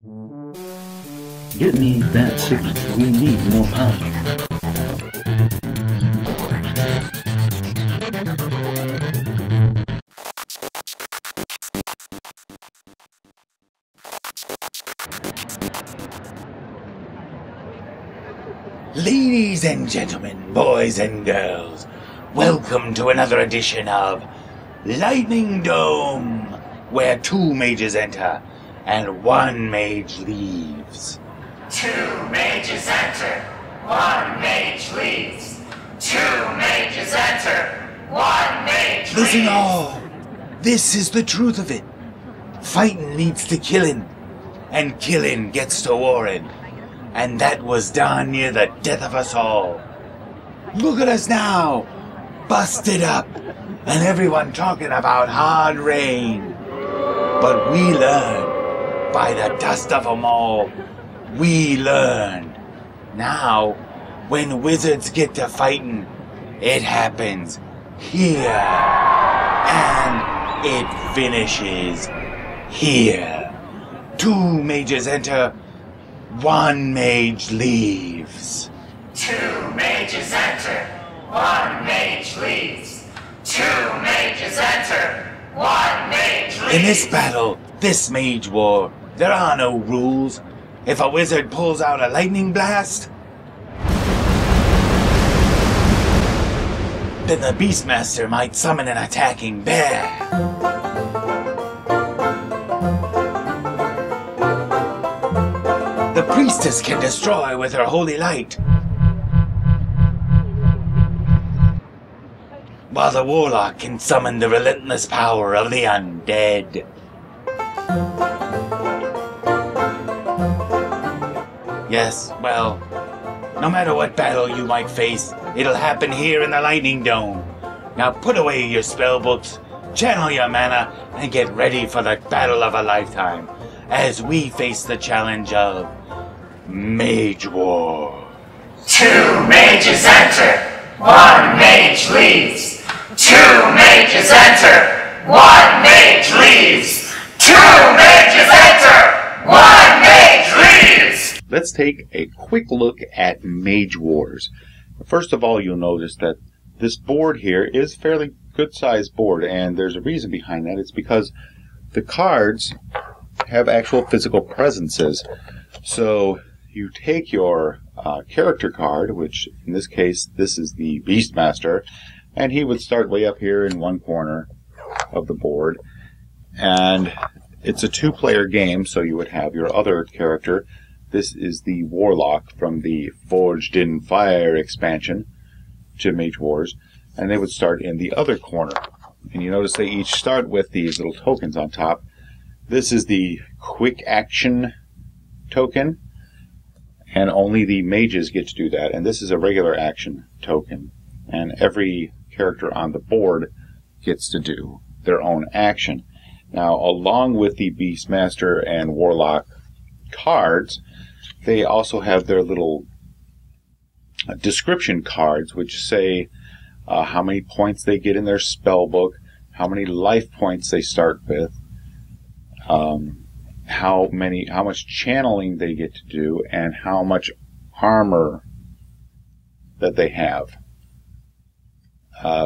Get me that signal. We need more power. Ladies and gentlemen, boys and girls, welcome to another edition of Lightning Dome, where 2 mages enter and 1 mage leaves. 2 mages enter, 1 mage leaves. 2 mages enter, 1 mage leaves. Listen all, this is the truth of it. Fighting leads to killing, and killing gets to warring. And that was darn near the death of us all. Look at us now, busted up, and everyone talking about hard rain. But we learned, by the dust of them all, we learned. Now, when wizards get to fighting, it happens here. And it finishes here. 2 mages enter, 1 mage leaves. 2 mages enter, 1 mage leaves. 2 mages enter, 1 mage leaves. In this battle, this Mage War, there are no rules. If a wizard pulls out a lightning blast, then the Beastmaster might summon an attacking bear. The priestess can destroy with her holy light, while the warlock can summon the relentless power of the undead. Yes, well, no matter what battle you might face, it'll happen here in the Lightning Dome. Now put away your spellbooks, channel your mana, and get ready for the battle of a lifetime as we face the challenge of Mage Wars. 2 mages enter, 1 mage leaves. 2 mages enter, 1 mage leaves. 2 mages enter, 1 mage leaves. Let's take a quick look at Mage Wars. First of all, you'll notice that this board here is a fairly good-sized board, and there's a reason behind that. It's because the cards have actual physical presences. So you take your character card, which in this case, this is the Beastmaster, and he would start way up here in one corner of the board. And it's a 2-player game, so you would have your other character. This is the Warlock from the Forged in Fire expansion to Mage Wars, and they would start in the other corner. And you notice they each start with these little tokens on top. This is the Quick Action token, and only the mages get to do that. And this is a regular action token, and every character on the board gets to do their own action. Now, along with the Beastmaster and Warlock cards, they also have their little description cards, which say how many points they get in their spell book, how many life points they start with, how much channeling they get to do, and how much armor that they have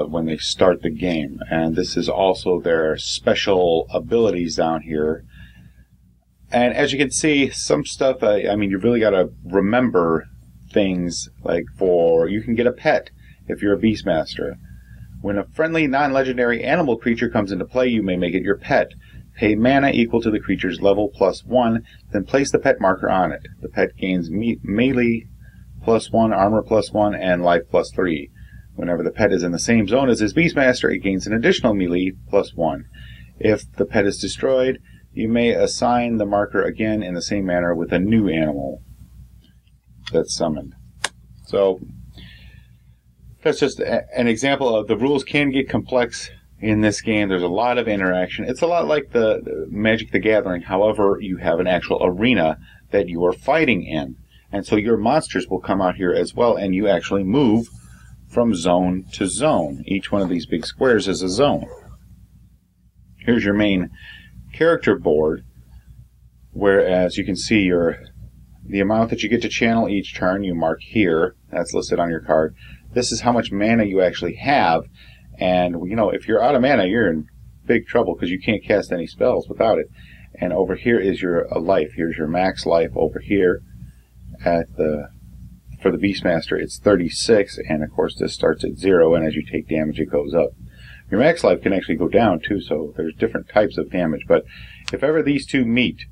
when they start the game. And this is also their special abilities down here. And as you can see, some stuff, I mean, you really got to remember things, like you can get a pet if you're a Beastmaster. When a friendly, non-legendary animal creature comes into play, you may make it your pet. Pay mana equal to the creature's level +1, then place the pet marker on it. The pet gains melee +1, armor +1, and life +3. Whenever the pet is in the same zone as his Beastmaster, it gains an additional melee +1. If the pet is destroyed, you may assign the marker again in the same manner with a new animal that's summoned. So that's just an example of the rules can get complex in this game. There's a lot of interaction. It's a lot like the Magic the Gathering. However, you have an actual arena that you are fighting in. And so your monsters will come out here as well, and you actually move from zone to zone. Each one of these big squares is a zone. Here's your main character board, Whereas you can see the amount that you get to channel each turn, you mark here. That's listed on your card. This is how much mana you actually have. And, you know, if you're out of mana, you're in big trouble because you can't cast any spells without it. And over here is your life. Here's your max life over here. For the Beastmaster, it's 36, and of course this starts at 0, and as you take damage, it goes up. Your max life can actually go down too, so there's different types of damage. But if ever these two meet,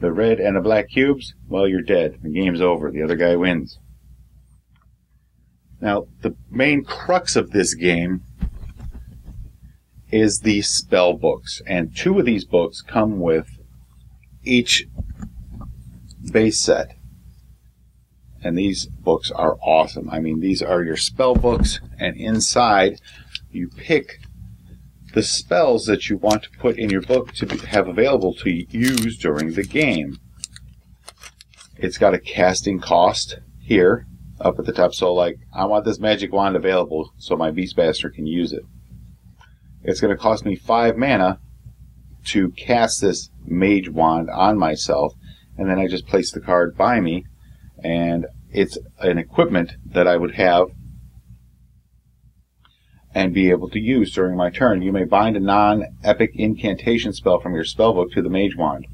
the red and the black cubes, well, you're dead. The game's over. The other guy wins. Now, the main crux of this game is the spell books, and 2 of these books come with each base set. And these books are awesome. I mean, these are your spell books, and inside you pick the spells that you want to put in your book to have available to use during the game. It's got a casting cost here up at the top. So, like, I want this magic wand available so my Beastmaster can use it. It's going to cost me 5 mana to cast this mage wand on myself, and then I just place the card by me. And it's an equipment that I would have and be able to use during my turn. You may bind a non-epic incantation spell from your spellbook to the mage wand.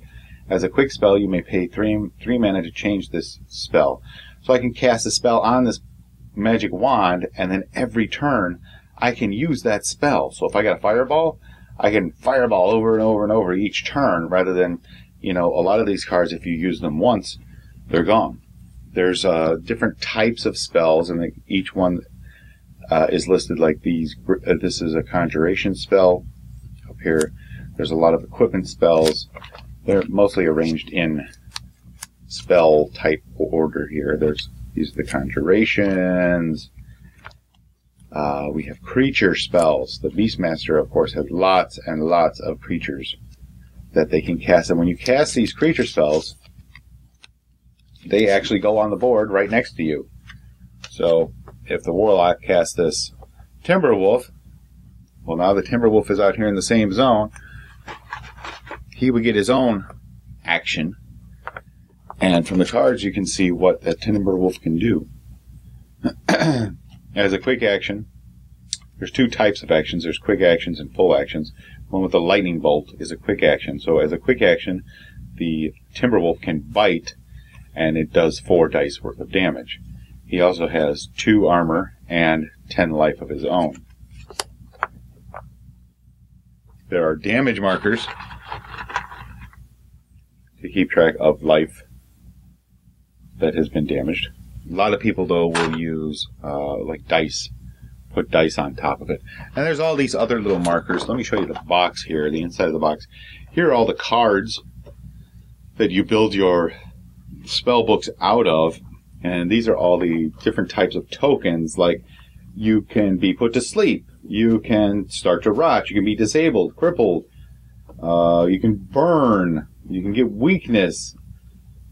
As a quick spell, you may pay 3 mana to change this spell. So I can cast a spell on this magic wand, and then every turn I can use that spell. So if I got a fireball, I can fireball over and over and over each turn, rather than, you know, a lot of these cards, if you use them once, they're gone. There's different types of spells, and each one is listed like these. This is a conjuration spell. Up here, there's a lot of equipment spells. They're mostly arranged in spell type order here. These are the conjurations. We have creature spells. The Beastmaster, of course, has lots and lots of creatures that they can cast. And when you cast these creature spells, they actually go on the board right next to you. So if the Warlock casts this Timberwolf, well, now the Timberwolf is out here in the same zone. He would get his own action. And from the cards, you can see what that Timberwolf can do. As a quick action, there's 2 types of actions. There's quick actions and full actions. One with the lightning bolt is a quick action. So as a quick action, the Timberwolf can bite, and it does 4 dice worth of damage. He also has 2 armor and 10 life of his own. There are damage markers to keep track of life that has been damaged. A lot of people, though, will use like dice, put dice on top of it. And there's all these other little markers. Let me show you the box here, the inside of the box. Here are all the cards that you build your spell books out of, and these are all the different types of tokens. Like, you can be put to sleep, you can start to rot, you can be disabled, crippled, you can burn, you can get weakness.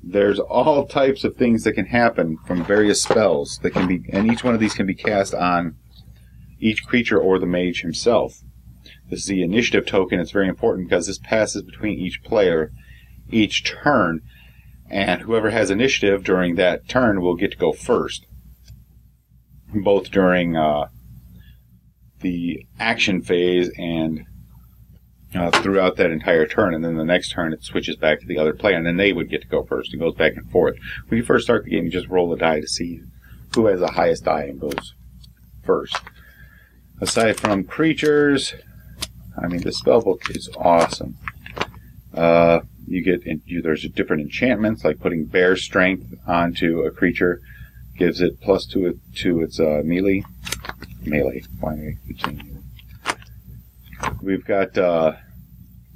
There's all types of things that can happen from various spells that can be, and each one of these can be cast on each creature or the mage himself. This is the initiative token. It's very important because this passes between each player each turn, and whoever has initiative during that turn will get to go first, both during the action phase and throughout that entire turn. And then the next turn it switches back to the other player, and then they would get to go first. It goes back and forth. When you first start the game, you just roll a die to see who has the highest die and goes first. Aside from creatures, I mean, the spellbook is awesome. There's different enchantments, like putting bear strength onto a creature gives it plus to its melee. Why am I keep saying melee? We've got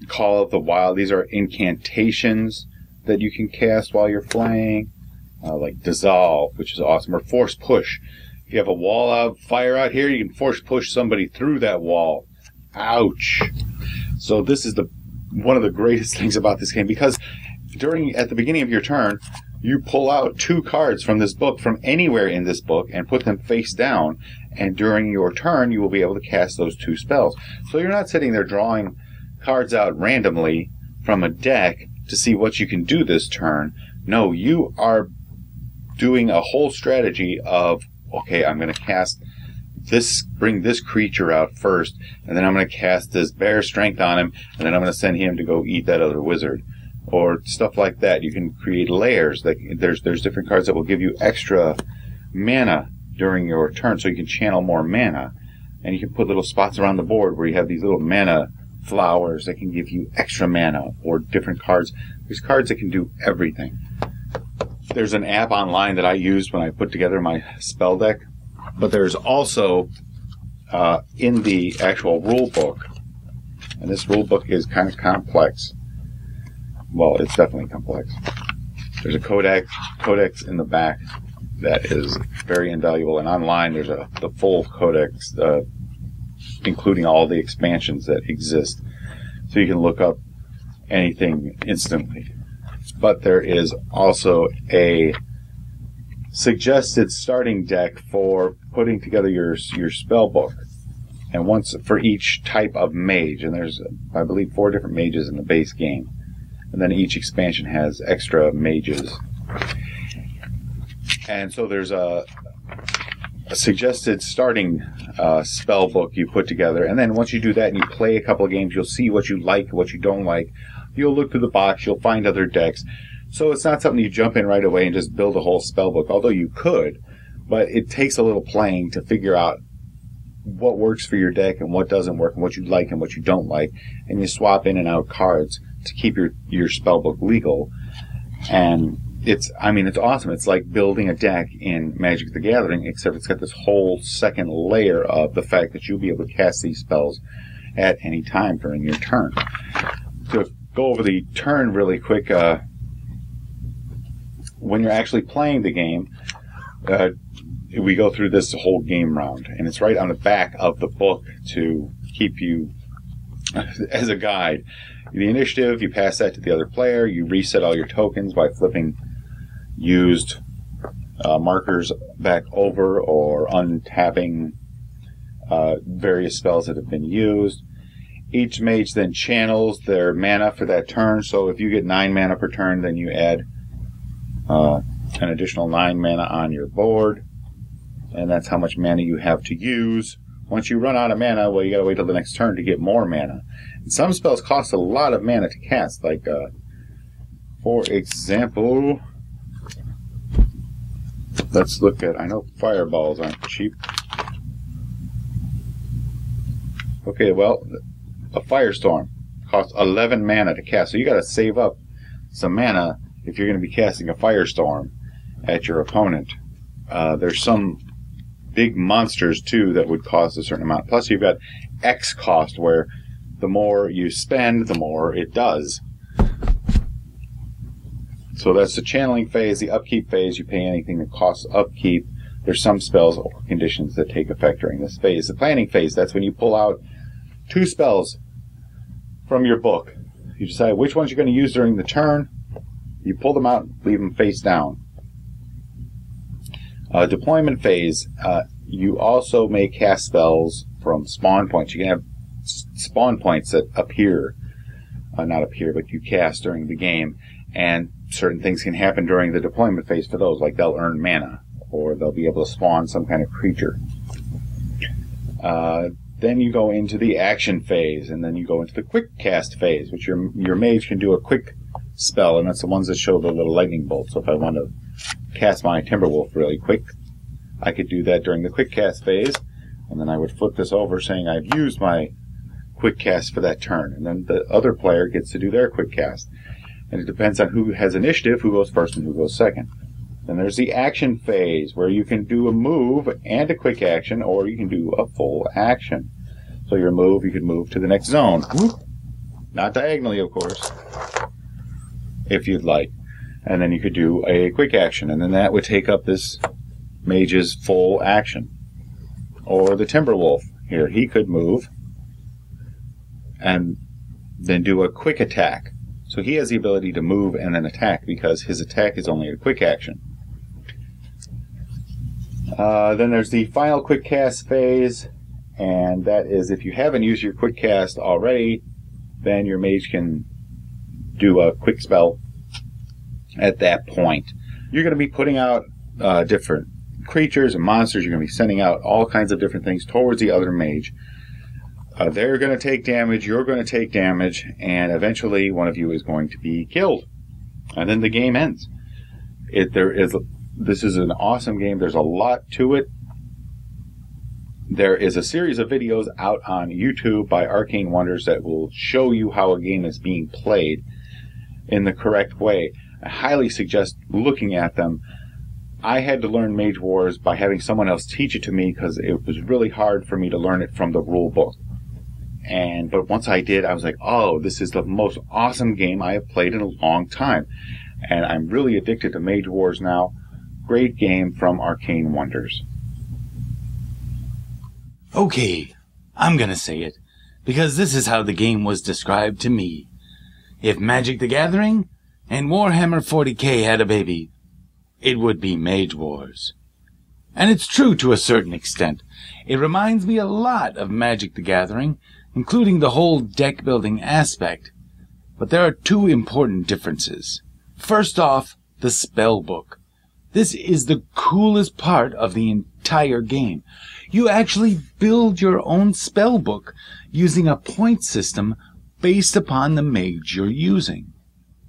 Call of the Wild. These are incantations that you can cast while you're flying, like Dissolve, which is awesome, or Force Push. If you have a wall of fire out here, you can force push somebody through that wall. Ouch! So this is one of the greatest things about this game, because at the beginning of your turn, you pull out 2 cards from this book, from anywhere in this book, and put them face down, and during your turn you will be able to cast those 2 spells. So you're not sitting there drawing cards out randomly from a deck to see what you can do this turn. No, you are doing a whole strategy of, okay, I'm going to cast this, bring this creature out first, and then I'm going to cast this bear strength on him, and then I'm going to send him to go eat that other wizard, or stuff like that. You can create layers. There's different cards that will give you extra mana during your turn, so you can channel more mana, and you can put little spots around the board where you have these little mana flowers that can give you extra mana, or different cards. There's cards that can do everything. There's an app online that I used when I put together my spell deck, but there's also in the actual rule book, and this rule book is kind of complex. Well, it's definitely complex. There's a codex in the back that is very invaluable, and online there's the full codex, including all the expansions that exist, so you can look up anything instantly. But there is also a suggested starting deck for putting together your spell book, and once for each type of mage, and there's, I believe, 4 different mages in the base game, and then each expansion has extra mages. And so there's a suggested starting spell book you put together, and then once you do that and you play a couple of games, you'll see what you like, what you don't like. You'll look through the box, you'll find other decks. So it's not something you jump in right away and just build a whole spell book, although you could, but it takes a little playing to figure out what works for your deck and what doesn't work, and what you like and what you don't like, and you swap in and out cards to keep your spell book legal. And it's awesome. It's like building a deck in Magic the Gathering, except it's got this whole second layer of the fact that you'll be able to cast these spells at any time during your turn. To go over the turn really quick, when you're actually playing the game, we go through this whole game round, and it's right on the back of the book to keep you as a guide. The initiative, you pass that to the other player. You reset all your tokens by flipping used markers back over, or untapping various spells that have been used. Each mage then channels their mana for that turn. So if you get 9 mana per turn, then you add an additional 9 mana on your board, and that's how much mana you have to use. Once you run out of mana, well, you gotta wait till the next turn to get more mana. And some spells cost a lot of mana to cast, like for example, let's look at, I know fireballs aren't cheap. Okay, well, a firestorm costs 11 mana to cast, so you gotta save up some mana if you're going to be casting a firestorm at your opponent. There's some big monsters too that would cost a certain amount. Plus you've got X cost, where the more you spend, the more it does. So that's the channeling phase. The upkeep phase, you pay anything that costs upkeep. There's some spells or conditions that take effect during this phase. The planning phase, that's when you pull out 2 spells from your book. You decide which ones you're going to use during the turn. You pull them out, leave them face down. Deployment phase, you also may cast spells from spawn points. You can have spawn points that appear, not appear, but you cast during the game, and certain things can happen during the deployment phase for those, like they'll earn mana, or they'll be able to spawn some kind of creature. Then you go into the action phase, and then you go into the quick cast phase, which your mage can do a quick spell, and that's the ones that show the little lightning bolt. So if I want to cast my Timberwolf really quick, I could do that during the quick cast phase, and then I would flip this over saying I've used my quick cast for that turn, and then the other player gets to do their quick cast. And it depends on who has initiative, who goes first and who goes second. Then there's the action phase, where you can do a move and a quick action, or you can do a full action. So your move, you can move to the next zone. Not diagonally, of course, if you'd like. And then you could do a quick action, and then that would take up this mage's full action. Or the Timberwolf, here, he could move and then do a quick attack. So he has the ability to move and then attack, because his attack is only a quick action. Then there's the final quick cast phase, and that is if you haven't used your quick cast already, then your mage can do a quick spell at that point. You're going to be putting out different creatures and monsters. You're going to be sending out all kinds of different things towards the other mage. They're going to take damage, you're going to take damage, and eventually one of you is going to be killed. And then the game ends. This is an awesome game. There's a lot to it. There is a series of videos out on YouTube by Arcane Wonders that will show you how a game is being played in the correct way. I highly suggest looking at them. I had to learn Mage Wars by having someone else teach it to me because it was really hard for me to learn it from the rule book. But once I did, I was like, oh, this is the most awesome game I have played in a long time. And I'm really addicted to Mage Wars now. Great game from Arcane Wonders. Okay, I'm gonna say it, because this is how the game was described to me. If Magic the Gathering and Warhammer 40k had a baby, it would be Mage Wars. And it's true to a certain extent. It reminds me a lot of Magic the Gathering, including the whole deck-building aspect. But there are two important differences. First off, the spellbook. This is the coolest part of the entire game. You actually build your own spellbook using a point system based upon the mage you're using.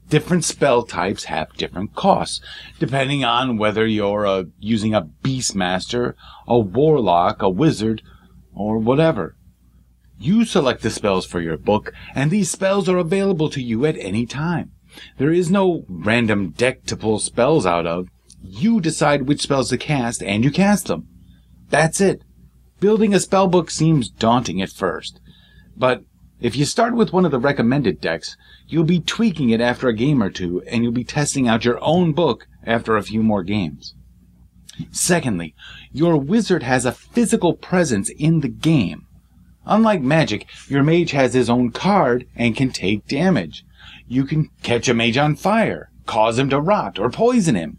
Different spell types have different costs, depending on whether you're using a beastmaster, a warlock, a wizard, or whatever. You select the spells for your book, and these spells are available to you at any time. There is no random deck to pull spells out of. You decide which spells to cast, and you cast them. That's it. Building a spellbook seems daunting at first, but if you start with one of the recommended decks, you'll be tweaking it after a game or two, and you'll be testing out your own book after a few more games. Secondly, your wizard has a physical presence in the game. Unlike Magic, your mage has his own card and can take damage. You can catch a mage on fire, cause him to rot, or poison him.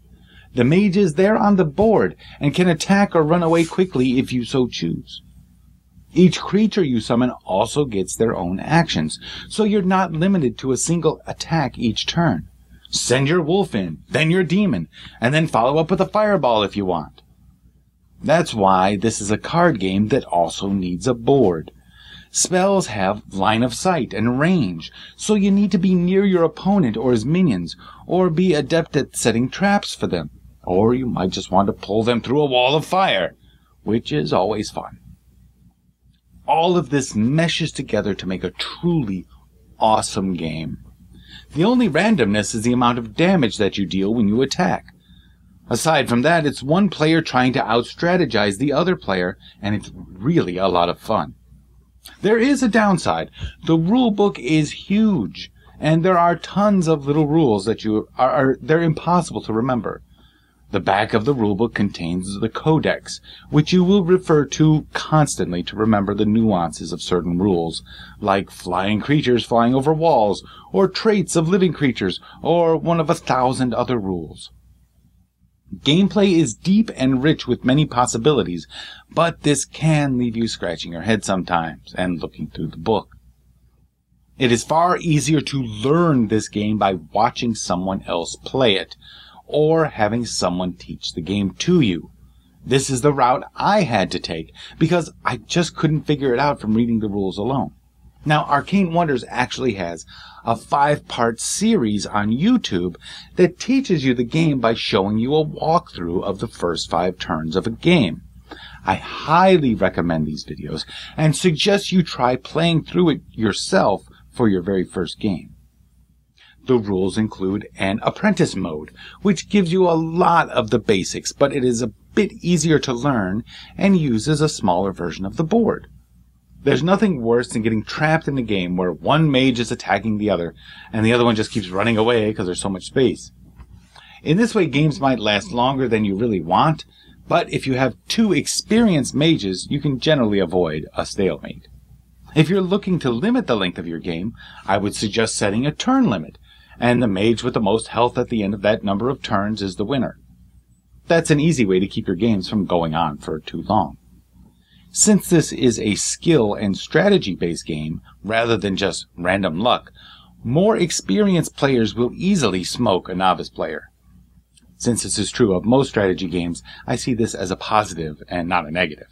The mage is there on the board and can attack or run away quickly if you so choose. Each creature you summon also gets their own actions, so you're not limited to a single attack each turn. Send your wolf in, then your demon, and then follow up with a fireball if you want. That's why this is a card game that also needs a board. Spells have line of sight and range, so you need to be near your opponent or his minions, or be adept at setting traps for them. Or you might just want to pull them through a wall of fire, which is always fun. All of this meshes together to make a truly awesome game. The only randomness is the amount of damage that you deal when you attack. Aside from that, it's one player trying to out-strategize the other player, and it's really a lot of fun. There is a downside. The rule book is huge, and there are tons of little rules that they're impossible to remember. The back of the rulebook contains the codex, which you will refer to constantly to remember the nuances of certain rules, like flying creatures flying over walls, or traits of living creatures, or one of 1,000 other rules. Gameplay is deep and rich with many possibilities, but this can leave you scratching your head sometimes and looking through the book. It is far easier to learn this game by watching someone else play it, or having someone teach the game to you. This is the route I had to take, because I just couldn't figure it out from reading the rules alone. Now, Arcane Wonders actually has a 5-part series on YouTube that teaches you the game by showing you a walkthrough of the first 5 turns of a game. I highly recommend these videos and suggest you try playing through it yourself for your very first game. The rules include an apprentice mode, which gives you a lot of the basics, but it is a bit easier to learn and uses a smaller version of the board. There's nothing worse than getting trapped in a game where one mage is attacking the other, and the other one just keeps running away because there's so much space. In this way, games might last longer than you really want, but if you have 2 experienced mages, you can generally avoid a stalemate. If you're looking to limit the length of your game, I would suggest setting a turn limit, and the mage with the most health at the end of that number of turns is the winner. That's an easy way to keep your games from going on for too long. Since this is a skill and strategy-based game, rather than just random luck, More experienced players will easily smoke a novice player. Since this is true of most strategy games, I see this as a positive and not a negative.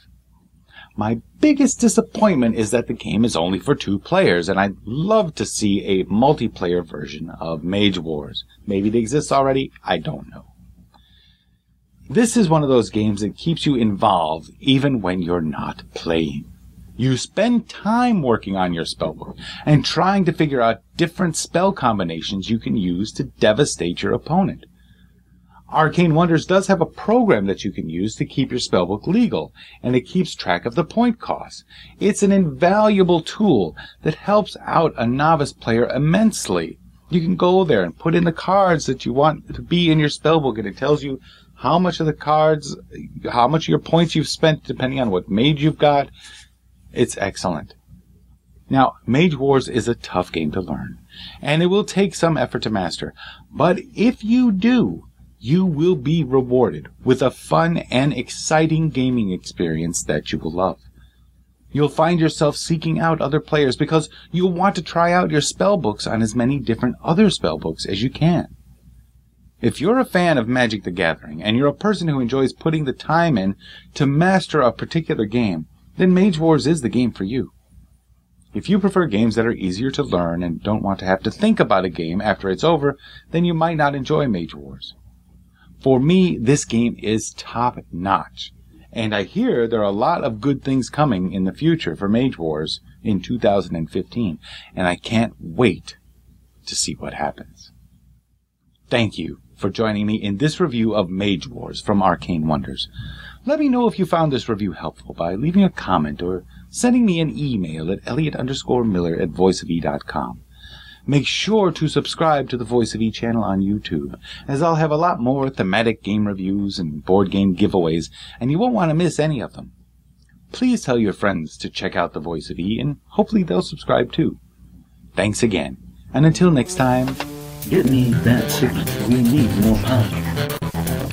My biggest disappointment is that the game is only for 2 players, and I'd love to see a multiplayer version of Mage Wars. Maybe it exists already, I don't know. This is one of those games that keeps you involved even when you're not playing. You spend time working on your spellbook and trying to figure out different spell combinations you can use to devastate your opponent. Arcane Wonders does have a program that you can use to keep your spellbook legal, and it keeps track of the point costs. It's an invaluable tool that helps out a novice player immensely. You can go there and put in the cards that you want to be in your spellbook, and it tells you how much of the cards, how much of your points you've spent depending on what mage you've got. It's excellent. Now, Mage Wars is a tough game to learn, and it will take some effort to master, but if you do, you will be rewarded with a fun and exciting gaming experience that you will love. You'll find yourself seeking out other players because you'll want to try out your spellbooks on as many different other spellbooks as you can. If you're a fan of Magic the Gathering and you're a person who enjoys putting the time in to master a particular game, then Mage Wars is the game for you. If you prefer games that are easier to learn and don't want to have to think about a game after it's over, then you might not enjoy Mage Wars. For me, this game is top-notch, and I hear there are a lot of good things coming in the future for Mage Wars in 2015, and I can't wait to see what happens. Thank you for joining me in this review of Mage Wars from Arcane Wonders. Let me know if you found this review helpful by leaving a comment or sending me an email at elliot_miller@voiceofe.com. Make sure to subscribe to the Voice of E channel on YouTube, as I'll have a lot more thematic game reviews and board game giveaways, and you won't want to miss any of them. Please tell your friends to check out the Voice of E, and hopefully they'll subscribe too. Thanks again, and until next time, Get me that signal. We need more power.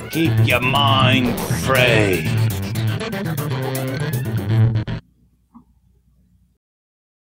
keep your mind free.